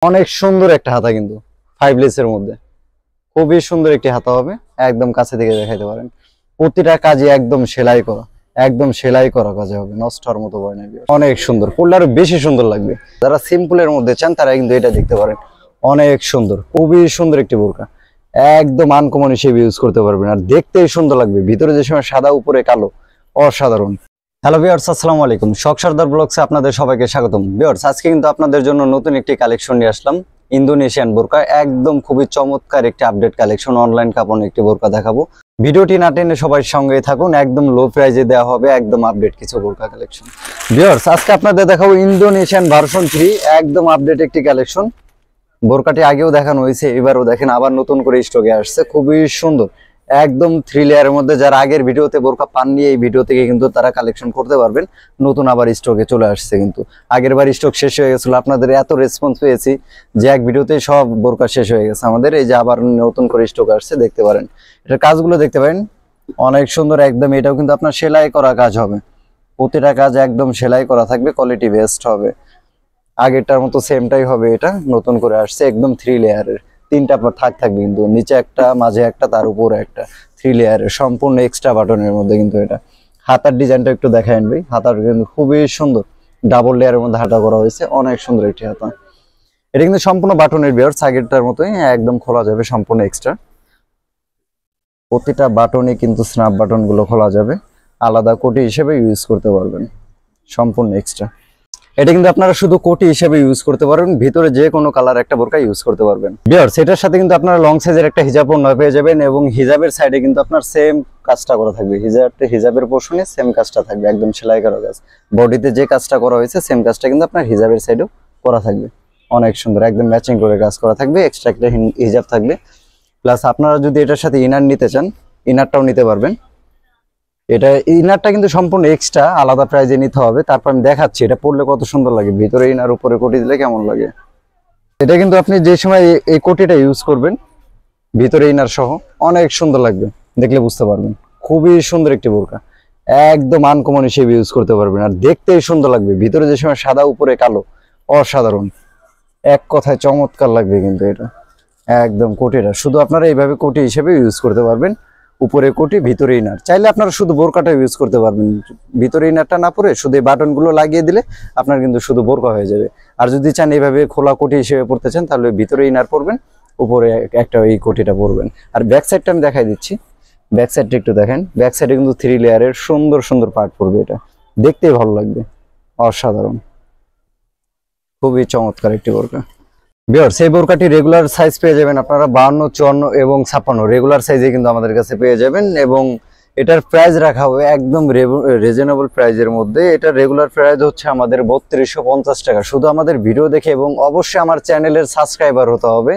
অনেক সুন্দর একটা হাতা, কিন্তু 5 লেসের মধ্যে খুবই সুন্দর একটি হাতা হবে। একদম কাছে থেকে দেখাইতে পারেন, প্রতিটা কাজে একদম সেলাই করা, একদম সেলাই করা কাজে হবে, নষ্ট হওয়ার মতো ভয় নাই। অনেক সুন্দর, পরলে আরো বেশি সুন্দর লাগবে। যারা সিম্পলের মধ্যে চান তারা কিন্তু এটা দেখতে পারেন, অনেক সুন্দর, খুবই সুন্দর একটি বোরকা, একদম আনকমন হিসেবে ইউজ করতে পারবেন, আর দেখতেই সুন্দর লাগবে। ভিতরে যে সময় সাদা উপরে কালো, অসাধারণ। হ্যালো ভিউয়ার্স, আসসালামু আলাইকুম। শখ সর্দার ব্লগসে আপনাদের সবাইকে স্বাগতম। ভিউয়ার্স, আজকে কিন্তু আপনাদের জন্য নতুন একটি কালেকশন নিয়ে আসলাম, ইন্দোনেশিয়ান বোরকা। একদম খুবই চমৎকার একটি আপডেট কালেকশন, অনলাইন কাপড় একটি বোরকা দেখাবো। ভিডিওটি না টেনে সবাই সঙ্গে থাকুন, একদম লো প্রাইজে দেওয়া হবে, একদম আপডেট কিছু বোরকা কালেকশন। ভিউয়ার্স, আজকে আপনাদের দেখাবো ইন্দোনেশিয়ান ভার্সন 3, একদম আপডেট একটি কালেকশন। বোরকাটি আগেও দেখানো হয়েছে, এবারও দেখেন আবার নতুন করে স্টকে আসছে, খুবই সুন্দর, একদম 3 লেয়ারের মধ্যে। যারা আগের ভিডিওতে বোরকা পাননি, এই ভিডিও থেকে কিন্তু তারা কালেকশন করতে পারবেন। নতুন আবার স্টকে চলে আসছে, কিন্তু আগের বার স্টক শেষ হয়ে গেছিল। আপনাদের এত রেসপন্স পেয়েছি যে এক ভিডিওতে সব বোরকা শেষ হয়ে গেছে আমাদের। এই যে আবার নতুন করে স্টক আসছে, দেখতে পারেন। এটার কাজগুলো দেখতে পারেন, অনেক সুন্দর একদম। এটাও কিন্তু আপনার সেলাই করা কাজ হবে, প্রতিটা কাজ একদম সেলাই করা থাকবে, কোয়ালিটি বেস্ট হবে। আগেরটার মতো সেমটাই হবে, এটা নতুন করে আসছে, একদম 3 লেয়ারের। 3টা থাক থাকবে, কিন্তু নিচে একটা, মাঝে একটা, তার উপরে একটা, 3 লেয়ারের সম্পূর্ণ এক্সট্রা বাটনের মধ্যে। কিন্তু এটা হাতার ডিজাইনটা একটু দেখায় ভাই। হাতার কিন্তু খুবই সুন্দর, ডাবল লেয়ারের মধ্যে হাতা করা হয়েছে, অনেক সুন্দর একটি হাতা। এটা কিন্তু সম্পূর্ণ বাটনের বিয়ার, আগেরটার মতোই একদম খোলা যাবে, সম্পূর্ণ এক্সট্রা। প্রতিটা বাটনে কিন্তু স্ন্যাপ বাটন গুলো খোলা যাবে, আলাদা কোটি হিসেবে ইউজ করতে পারবেন, সম্পূর্ণ এক্সট্রা। এটা কিন্তু আপনারা শুধু কোটি হিসেবে ইউজ করতে পারবেন, ভিতরে যে কোনো কালার একটা বোরকা ইউজ করতে পারবেন। ভিউয়ার্স, এটার সাথে কিন্তু আপনারা লং সাইজের একটা হিজাব ওড়না পেয়ে যাবেন, এবং হিজাবের সাইডে কিন্তু আপনার সেম কাজটা করা থাকবে। হিজাবের পোর্শনে সেম কাজটা থাকবে, একদম সেলাই করা কাজ। বডিতে যে কাজটা করা হয়েছে সেম কাজটা কিন্তু আপনার হিজাবের সাইডেও করা থাকবে, অনেক সুন্দর, একদম ম্যাচিং করে কাজ করা থাকবে। এক্সট্রা একটা হিজাব থাকবে, প্লাস আপনারা যদি এটার সাথে ইনার নিতে চান, ইনারটাও নিতে পারবেন। এটা ইনারটা কিন্তু সম্পূর্ণ এক্সট্রা, আলাদা প্রাইজে নিতে হবে। তারপর আমি দেখাচ্ছি এটা পরলে কত সুন্দর লাগে, ভিতরে ইনার উপরে কোটি দিলে কেমন লাগে। এটা কিন্তু আপনি যে সময় এই কোটিটা ইউজ করবেন, ভিতরে ইনার সহ, অনেক সুন্দর লাগবে, দেখলে বুঝতে পারবেন। খুবই সুন্দর একটি বোরকা, একদম আনকমন হিসেবে ইউজ করতে পারবেন, আর দেখতেই সুন্দর লাগবে। ভিতরে যে সময় সাদা উপরে কালো, অসাধারণ, এক কথায় চমৎকার লাগবে। কিন্তু এটা একদম কোটিটা শুধু আপনারা এইভাবে কোটি হিসেবে ইউজ করতে পারবেন, উপরে কোটি ভিতরে ইনার। চাইলে আপনারা শুধু বোরকাটা ইউজ করতে পারবেন, ভিতরে ইনারটা না পরে শুধু এই বাটনগুলো লাগিয়ে দিলে আপনার কিন্তু শুধু বোরকা হয়ে যাবে। আর যদি চান এইভাবে খোলা কোটি হিসেবে পড়তে চান, তাহলে ভিতরে ইনার পরবেন, উপরে একটা এই কোটিটা পরবেন। আর ব্যাক সাইডটা আমি দেখাই দিচ্ছি, ব্যাক সাইডটা একটু দেখেন। ব্যাক সাইডে কিন্তু 3 লেয়ারের সুন্দর সুন্দর পার্ট পড়বে, এটা দেখতেই ভালো লাগবে, অসাধারণ, খুবই চমৎকার একটি বোরকা। ভিউয়ার্স, এই বোরকাটি রেগুলার সাইজ পেয়ে যাবেন আপনারা 52, 54 এবং 56 রেগুলার সাইজে কিন্তু আমাদের কাছে পেয়ে যাবেন। এবং এটার প্রাইস রাখা হবে একদম রিজনেবল প্রাইজের মধ্যে। এটার রেগুলার প্রাইস হচ্ছে আমাদের 3250 টাকা, শুধু আমাদের ভিডিও দেখে। এবং অবশ্যই আমার চ্যানেলের সাবস্ক্রাইবার হতে হবে,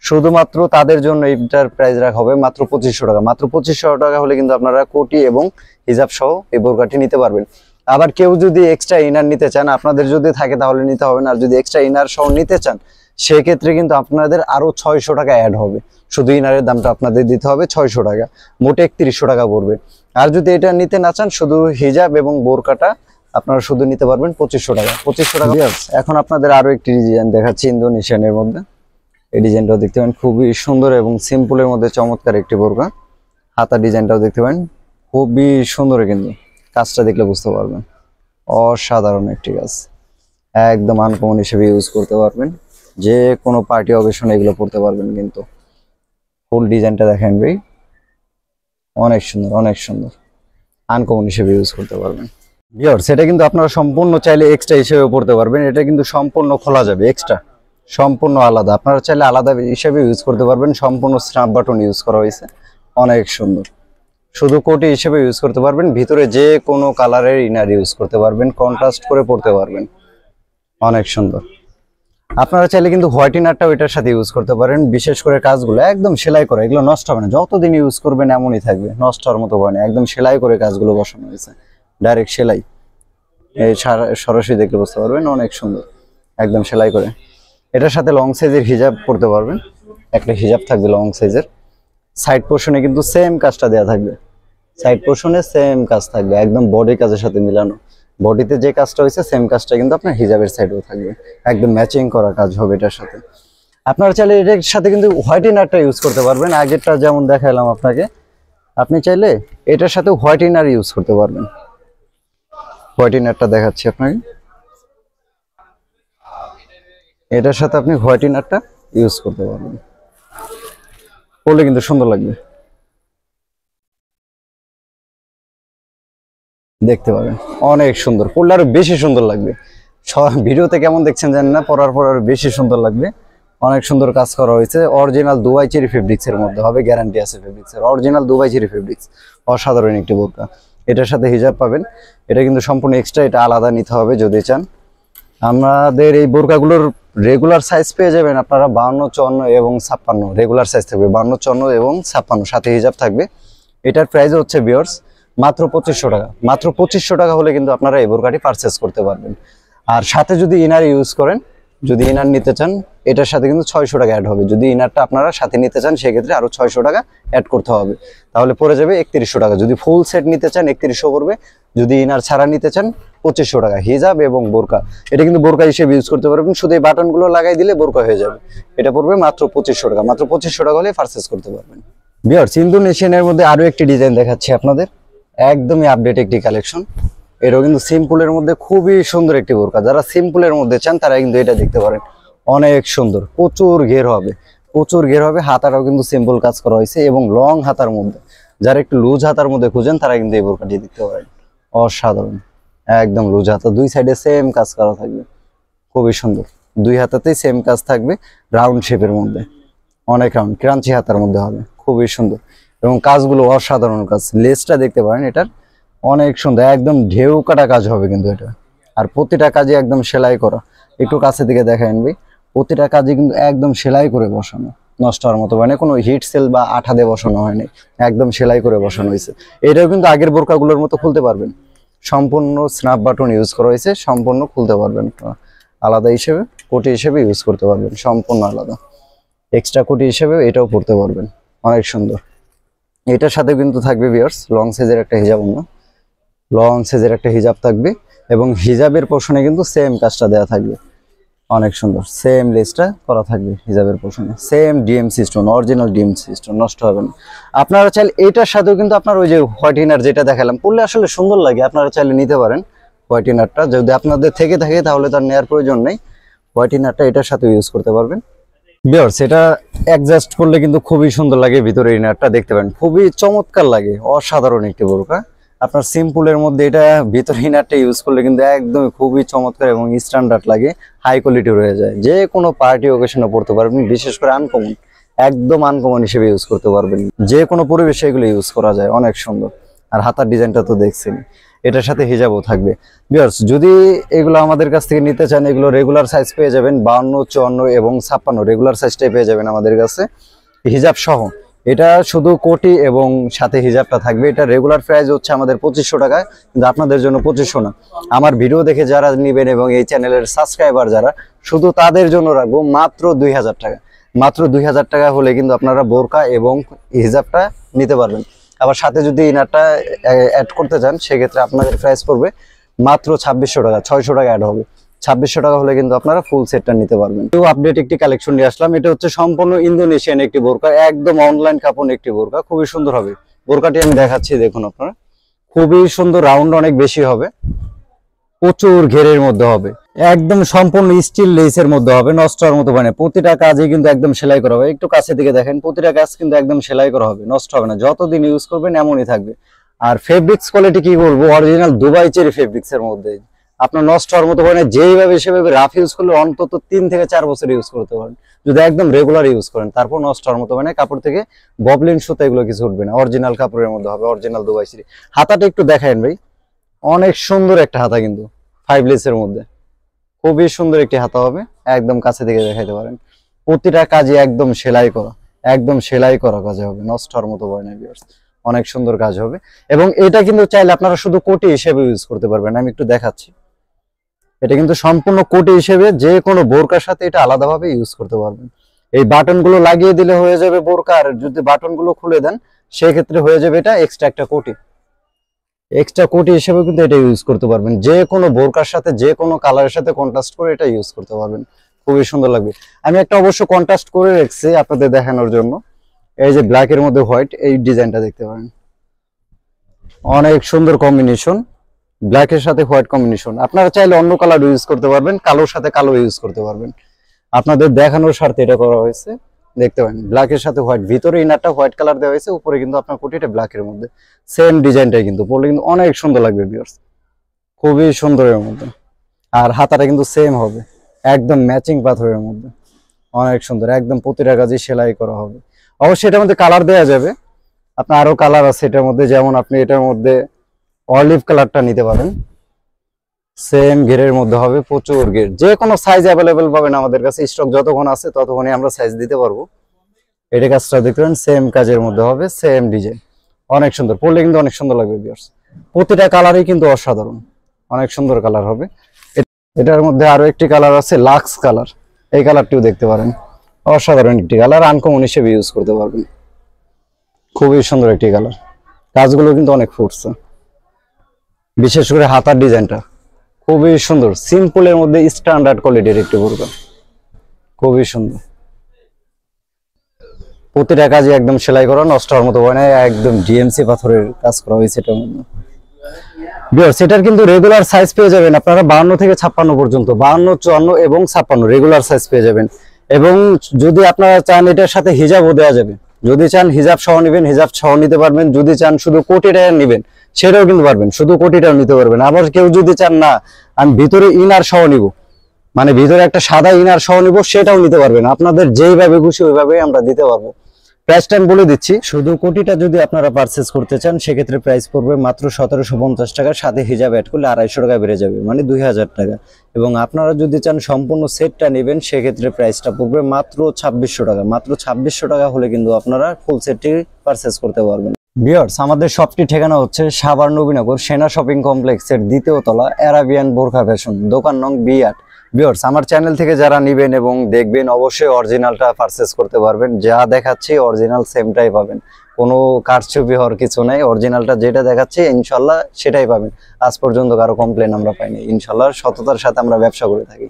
শুধুমাত্র তাদের জন্য এটার প্রাইস রাখা হবে মাত্র 2500 টাকা। মাত্র 2500 টাকা হলে কিন্তু আপনারা কোটি এবং হিজাব সহ এই বোরকাটি নিতে পারবেন। আবার কেউ যদি এক্সট্রা ইনার নিতে চান, আপনাদের যদি থাকে তাহলে নিতে হবে না। আর যদি এক্সট্রা ইনার সহ নিতে চান, সেক্ষেত্রে কিন্তু আপনাদের আরো 600 টাকা অ্যাড হবে। শুধু ইনারের দামটা আপনাদের দিতে হবে 600 টাকা, মোটে 3100 টাকা পড়বে। আর যদি এটা নিতে না চান, শুধু হিজাব এবং বোরকাটা আপনারা শুধু নিতে পারবেন 2500 টাকা। 2500 টাকা। এখন আপনাদের আরো একটি ডিজাইন দেখাচ্ছি ইন্দোনেশিয়ানের মধ্যে। এই ডিজাইনটাও দেখতে পারেন, খুবই সুন্দর এবং সিম্পলের মধ্যে চমৎকার একটি বোরকা। হাতার ডিজাইনটাও দেখতে পারেন, খুবই সুন্দর, কিন্তু কাজটা দেখলে বুঝতে পারবেন, অসাধারণ একটি কাজ, একদম আনকমন হিসেবে ইউজ করতে পারবেন। যে কোনো পার্টি অকেশনে এগুলো পড়তে পারবেন। কিন্তু ফুল ডিজাইনটা দেখেন ভাই, অনেক সুন্দর, অনেক সুন্দর, আনকমন হিসেবে ইউজ করতে পারবেন। ভিউয়ার্স, এটা কিন্তু আপনারা সম্পূর্ণ চাইলে এক্সট্রা হিসেবে পড়তে পারবেন। এটা কিন্তু সম্পূর্ণ খোলা যাবে, এক্সট্রা, সম্পূর্ণ আলাদা। আপনারা চাইলে আলাদা হিসেবে ইউজ করতে পারবেন। সম্পূর্ণ স্ন্যাপ বাটন ইউজ করা হয়েছে, অনেক সুন্দর, শুধু কোটি হিসেবে ইউজ করতে পারবেন। ভিতরে যে কোনো কালারের ইনার ইউজ করতে পারবেন, কন্ট্রাস্ট করে পড়তে পারবেন, অনেক সুন্দর। আপনারা চাইলে কিন্তু হোয়াইট ইনারটাও এটার সাথে ইউজ করতে পারেন। বিশেষ করে কাজগুলো একদম সেলাই করা, এগুলো নষ্ট হবে না, যতদিন ইউজ করবেন এমনই থাকবে, নষ্ট হওয়ার মতো ভয় নেই। একদম সেলাই করে কাজগুলো বসানো হয়েছে, ডাইরেক্ট সেলাই, এই সরাসরি দেখলে বুঝতে পারবেন, অনেক সুন্দর, একদম সেলাই করে। এটার সাথে লং সাইজের হিজাব পরতে পারবেন, একটা হিজাব থাকবে লং সাইজের। সাইড পোর্শনে কিন্তু সেম কাজটা দেওয়া থাকবে, সাইড পোর্শনে সেম কাজ থাকবে, একদম বডি কাজের সাথে মিলানো। বডিতে যে কাজটা হয়েছে সেম কাজটা কিন্তু আপনার হিজাবের সাইডেও থাকবে, একদম ম্যাচিং করা কাজ হবে এটার সাথে। আপনারা চাইলে এটার সাথে কিন্তু হোয়াইট ইনারটা ইউজ করতে পারবেন, আগেরটা যেমন দেখালাম আপনাকে। আপনি চাইলে এটার সাথে হোয়াইট ইনার ইউজ করতে পারবেন। হোয়াইট ইনারটা দেখাচ্ছি আপনাকে, এটার সাথে আপনি হোয়াইট ইনারটা ইউজ করতে পারবেন, পরলে কিন্তু সুন্দর লাগবে, দেখতে পাবেন অনেক সুন্দর, পরলে আরো বেশি সুন্দর লাগবে। ভিডিওতে কেমন দেখছেন জানেন না, পরার পর আরো বেশি সুন্দর লাগবে। অনেক সুন্দর কাজ করা হয়েছে, অরিজিনাল দুবাই চেরি ফেব্রিক্স এর মধ্যে হবে, গ্যারান্টি আছে ফেব্রিক্সের, অরিজিনাল দুবাই চেরি ফেব্রিক্স, অসাধারণ একটি বোরকা। এটার সাথে হিজাব পাবেন, এটা কিন্তু সম্পূর্ণ এক্সট্রা, এটা আলাদা নিতে হবে যদি চান। আমাদের এই বোরকাগুলোর রেগুলার সাইজ পেয়ে যাবেন আপনারা 52, 54 এবং 56, রেগুলার সাইজ থাকবে 52, 54 এবং 56, সাথে হিজাব থাকবে। এটার প্রাইস হচ্ছে ভিউয়ার্স মাত্র 2500 টাকা। মাত্র 2500 টাকা হলে কিন্তু আপনারা এই বোরকাটি পারচেস করতে পারবেন। আর সাথে যদি ইনার ইউজ করেন, যদি ইনার নিতে চান, এটার সাথে কিন্তু 600 টাকা অ্যাড হবে। যদি ইনারটা আপনারা সাথে নিতে চান সেক্ষেত্রে আরো 600 টাকা অ্যাড করতে হবে, তাহলে পড়ে যাবে 3100 টাকা। যদি ফুল সেট নিতে চান 3100 পড়বে, যদি ইনার ছাড়া নিতে চান 2500 টাকা। হিজাব এবং বোরকা, এটা কিন্তু বোরকা হিসেবে ইউজ করতে পারবেন, শুধু এই বাটনগুলো লাগাই দিলে বোরকা হয়ে যাবে। এটা পড়বে মাত্র 2500 টাকা। মাত্র 2500 টাকা হলে পারচেস করতে পারবেন। ভিউয়ার্স, ইন্দোনেশিয়ানের মধ্যে আরো একটি ডিজাইন দেখাচ্ছি আপনাদের, একদমই আপডেট একটি কালেকশন। এটাও কিন্তু সিম্পলের মধ্যে খুবই সুন্দর একটি বোরকা। যারা সিম্পলের মধ্যে চান তারা কিন্তু এটা দেখতে পারেন, অনেক সুন্দর, প্রচুর ঘের হবে, প্রচুর ঘের হবে। হাতাটাও কিন্তু সিম্পল কাজ করা হয়েছে এবং লং হাতার মধ্যে, যারা একটু লুজ হাতার মধ্যে খুঁজেন তারা কিন্তু এই বোরকাটি দেখতে পারেন, অসাধারণ, একদম লুজ হাতা, দুই সাইডে সেম কাজ করা থাকবে, খুবই সুন্দর। দুই হাতাতেই সেম কাজ থাকবে, রাউন্ড শেপের মধ্যে, অনেক রাউন্ড, ক্রাঞ্চি হাতার মধ্যে হবে, খুবই সুন্দর। এবং কাজগুলো অসাধারণ কাজ, লেসটা দেখতে পারেন এটার, অনেক সুন্দর, একদম ঢেউ কাটা কাজ হবে কিন্তু এটা। আর প্রতিটা কাজে একদম সেলাই করা, একটু কাছে দিকে দেখায় ভাই, প্রতিটা কাজে কিন্তু একদম সেলাই করে বসানো, নষ্ট হওয়ার মতো মানে কোনো হিট সেল বা আঠা দিয়ে বসানো হয়নি, একদম সেলাই করে বসানো হয়েছে। এটাও কিন্তু আগের বোরকাগুলোর মতো খুলতে পারবেন, সম্পূর্ণ স্ন্যাপ বাটন ইউজ করা হয়েছে, সম্পূর্ণ খুলতে পারবেন, আলাদা হিসেবে কোটি হিসেবে ইউজ করতে পারবেন, সম্পূর্ণ আলাদা এক্সট্রা কোটি হিসেবে এটাও পড়তে পারবেন, অনেক সুন্দর। এটার সাথে কিন্তু থাকবে ভিউয়ার্স লং সাইজের একটা হিজাব, লং সাইজের একটা হিজাব থাকবে এবং হিজাবের পোর্শনে কিন্তু সেম কাজটা দেওয়া থাকবে, অনেক সুন্দর, সেম লেসটা করা থাকবে হিজাবের পোর্শনে, same DMC stone, original DMC stone, নষ্ট হবে না। আপনারা চাইলে এটার সাথেও কিন্তু আপনার ওই যে হোয়াইট ইনার যেটা দেখালাম পরলে আসলে সুন্দর লাগে, আপনারা চাইলে নিতে পারেন হোয়াইট ইনারটা, যদি আপনাদের থেকে থাকে তাহলে তার নেওয়ার প্রয়োজন নেই, হোয়াইট ইনারটা এটার সাথে ইউজ করতে পারবেন। ভিউয়ার্স, এটা অ্যাডজাস্ট করলে কিন্তু খুবই সুন্দর লাগে, ভিতরে ইনারটা দেখতে পারেন, খুবই চমৎকার লাগে, অসাধারণ একটি বোরকা। আপনার সিম্পলের মধ্যে এটা ভিতরে ইনারটা ইউজ করলে কিন্তু একদম খুবই চমৎকার এবং স্ট্যান্ডার্ড লাগে, হাই কোয়ালিটি রয়ে যায়, যে কোনো পার্টি ওকেশনে পড়তে পারবেন, বিশেষ করে আনকমন, একদম আনকমন হিসেবে ইউজ করতে পারবেন, যে কোনো পরিবেশে এগুলো ইউজ করা যায়, অনেক সুন্দর। আর হাতার ডিজাইনটা তো দেখছেন, এটার সাথে হিজাবও থাকবে। ভিউয়ার্স, যদি এগুলো আমাদের কাছ থেকে নিতে চান, এগুলো রেগুলার সাইজ পেয়ে যাবেন 52, 54 এবং 56, রেগুলার সাইজটাই পেয়ে যাবেন আমাদের কাছে হিজাব সহ। এটা শুধু কোটি এবং সাথে হিজাবটা থাকবে। এটা রেগুলার প্রাইস হচ্ছে আমাদের 2500 টাকায়, কিন্তু আপনাদের জন্য 2500 না, আমার ভিডিও দেখে যারা নেবেন এবং এই চ্যানেলের সাবস্ক্রাইবার যারা, শুধু তাদের জন্য রাখবো মাত্র 2000 টাকা। মাত্র 2000 টাকা হলে কিন্তু আপনারা বোরকা এবং হিজাবটা নিতে পারবেন। আবার সাথে যদি ইনারটা অ্যাড করতে চান সেক্ষেত্রে আপনাদের প্রাইস পড়বে মাত্র 2600 টাকা, 600 টাকা অ্যাড হবে। 2600 টাকা হলে কিন্তু আপনারা ফুল সেটটা নিতে পারবেন। তো আপডেট একটি কালেকশন নিয়ে আসলাম, এটা হচ্ছে সম্পূর্ণ ইন্দোনেশিয়ান একটি বোরকা, একদম অনলাইন কাপড় একটি বোরকা, খুবই সুন্দর হবে বোরকাটি, আমি দেখাচ্ছি দেখুন আপনারা, খুবই সুন্দর, রাউন্ড অনেক বেশি হবে, প্রচুর ঘেরের মধ্যে হবে, একদম সম্পূর্ণ স্টিল লেসের মধ্যে হবে, নষ্ট হওয়ার মতো মানে, প্রতিটা কাজে কিন্তু একদম সেলাই করা হবে, একটু কাছে থেকে দেখেন, প্রতিটা কাজ কিন্তু একদম সেলাই করা হবে, নষ্ট হবে না, যতদিন ইউজ করবেন এমনই থাকবে। আর ফেব্রিক্স কোয়ালিটি কি বলবো, অরিজিনাল দুবাই চেরি ফেব্রিক্স এর মধ্যে, আপনার নষ্ট হওয়ার মতো মানে, যেইভাবে সেভাবে রাফ ইউজ করলে অন্তত 3 থেকে 4 বছর ইউজ করতে পারেন, যদি একদম রেগুলার ইউজ করেন, তারপর নষ্ট হওয়ার মতো মানে, কাপড় থেকে ববলিন সুতা এগুলো কিছু উঠবে না, অরিজিনাল কাপড়ের মধ্যে হবে, অরিজিনাল দুবাই চেরি। হাতাটা একটু দেখায়েন ভাই, অনেক সুন্দর একটা হাতা কিন্তু 5 লেসের মধ্যে, খুবই সুন্দর একটি হাতা হবে, একদম কাছে থেকে দেখাইতে পারেন, প্রতিটা কাজে একদম সেলাই করা, একদম সেলাই করা কাজে হবে, নষ্ট হওয়ার মতো ভয় নাই ভিউয়ার্স, অনেক সুন্দর কাজ হবে। এবং এটা কিন্তু চাইলে আপনারা শুধু কোটি হিসেবে ইউজ করতে পারবেন, আমি একটু দেখাচ্ছি, এটা কিন্তু সম্পূর্ণ কোটি হিসেবে যে কোনো বোরকার সাথে এটা আলাদাভাবে ইউজ করতে পারবেন। এই বাটনগুলো লাগিয়ে দিলে হয়ে যাবে বোরকা, আর যদি বাটনগুলো খুলে দেন সেক্ষেত্রে হয়ে যাবে এটা এক্সট্রা একটা কোটি, এক্সট্রা কোটি হিসেবে কিন্তু এটা ইউজ করতে পারবেন, যে কোনো বোরকার সাথে যে কোনো কালারের সাথে কন্ট্রাস্ট করে এটা ইউজ করতে পারবেন, খুবই সুন্দর লাগবে। আমি একটা অবশ্য কন্ট্রাস্ট করে রেখেছি আপনাদের দেখানোর জন্য। এই যে ব্ল্যাক এর মধ্যে হোয়াইট, এই ডিজাইনটা দেখতে পারেন, অনেক সুন্দর কম্বিনেশন, ব্ল্যাক এর সাথে হোয়াইট কম্বিনেশন। আপনারা চাইলে অন্য কালার ইউজ করতে পারবেন, কালোর সাথে কালো ইউজ করতে পারবেন, আপনাদের দেখানোর স্বার্থে এটা করা হয়েছে। দেখতে পারেন ব্ল্যাক এর সাথে হোয়াইট, ভিতরে ইনারটা হোয়াইট কালার দেওয়া হয়েছে, উপরে কিন্তু আপনার কোটিটা ব্ল্যাক এর মধ্যে, সেম ডিজাইনটাই কিন্তু পরলে কিন্তু অনেক সুন্দর লাগবে ভিউয়ার্স, খুবই সুন্দরের মধ্যে। আর হাতাটা কিন্তু সেম হবে, একদম ম্যাচিং পাথরের মধ্যে, অনেক সুন্দর, একদম প্রতিটা কাজে সেলাই করা হবে। অবশ্যই এটার মধ্যে কালার দেওয়া যাবে, আপনার আরো কালার আছে এটার মধ্যে, যেমন আপনি এটার মধ্যে অলিভ কালারটা নিতে পারেন, সেম ঘেরের মধ্যে হবে, প্রচুর ঘের, যে কোনো সাইজ অ্যাভেলেবেল পাবেন আমাদের কাছে, স্টক যতক্ষণ আছে ততক্ষণই আমরা সাইজ দিতে পারবো। এটা কাজটা দেখবেন সেম কাজের মধ্যে হবে, সেম ডিজাইন, অনেক সুন্দর, পরলে কিন্তু অনেক সুন্দর লাগবে ভিউয়ার্স। প্রতিটা কালারই কিন্তু অসাধারণ, অনেক সুন্দর কালার হবে। এটার মধ্যে আরো একটি কালার আছে লাক্স কালার, এই কালারটিও দেখতে পারেন, অসাধারণ একটি কালার, আনকমন হিসেবে ইউজ করতে পারবেন, খুবই সুন্দর একটি কালার। কাজগুলো কিন্তু অনেক ফুটছে, বিশেষ করে হাতার ডিজাইনটা খুবই সুন্দর, সিম্পলের মধ্যে স্ট্যান্ডার্ড কোয়ালিটির একটি বোরকা, খুবই সুন্দর। প্রতিটা কাজে একদম সেলাই করা, নষ্ট হওয়ার মতো হয় না, একদম ডিএমসি পাথরের কাজ করা হয়েছে এটার মধ্যে। সেটার কিন্তু রেগুলার সাইজ পেয়ে যাবেন আপনারা 52 থেকে 56 পর্যন্ত, 52, 54 এবং 56 রেগুলার সাইজ পেয়ে যাবেন। এবং যদি আপনারা চান এটার সাথে হিজাবও দেওয়া যাবে, যদি চান হিজাব সহ নেবেন হিজাব সহ নিতে পারবেন, যদি চান শুধু কোটিটা নেবেন সেটাও কিন্তু পারবেন, শুধু কোটিটাও নিতে পারবেন। আবার কেউ যদি চান না আমি ভিতরে ইনার সহ নিব, মানে ভিতরে একটা সাদা ইনার সহ নিব, সেটাও নিতে পারবেন, আপনাদের যেইভাবে খুশি ওইভাবে আমরা দিতে পারবো। প্রাইস টাইম বলে দিচ্ছি, শুধু কোটিটা যদি আপনারা পারচেজ করতে চান সেক্ষেত্রে প্রাইস পড়বে মাত্র 1750 টাকা, সাথে হিজাব অ্যাড করলে 250 টাকা বেড়ে যাবে, মানে 2000 টাকা। এবং আপনারা যদি চান সম্পূর্ণ সেটটা নেবেন সেক্ষেত্রে প্রাইসটা পড়বে মাত্র 2600 টাকা, মাত্র 2600 টাকা হলে কিন্তু আপনারা ফুল সেটটি পারচেজ করতে পারবেন। ভিউয়ার্স, আমাদের শপটি ঠিকানা হচ্ছে সাভার নবীনগর সেনা শপিং কমপ্লেক্সের 2য় তলা, অ্যারাবিয়ান বোরকা ফ্যাশন, দোকান নং B8। ভিউয়ার্স, আমার চ্যানেল থেকে যারা নেবেন এবং দেখবেন অবশ্যই অরিজিনালটা পারচেজ করতে পারবেন, যা দেখাচ্ছি অরিজিনাল সেমটাই পাবেন, কোনো কারচুপি হওয়ার কিছু নাই, অরিজিনালটা যেটা দেখাচ্ছি ইনশাল্লাহ সেটাই পাবেন। আজ পর্যন্ত কারো কমপ্লেন আমরা পাইনি, ইনশাল্লাহ সততার সাথে আমরা ব্যবসা করে থাকি।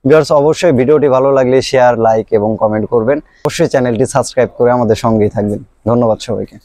ভিউয়ার্স, অবশ্যই ভিডিওটি ভালো লাগলে শেয়ার, লাইক এবং কমেন্ট করবেন, অবশ্যই চ্যানেলটি সাবস্ক্রাইব করে আমাদের সঙ্গেই থাকবেন। ধন্যবাদ সবাইকে।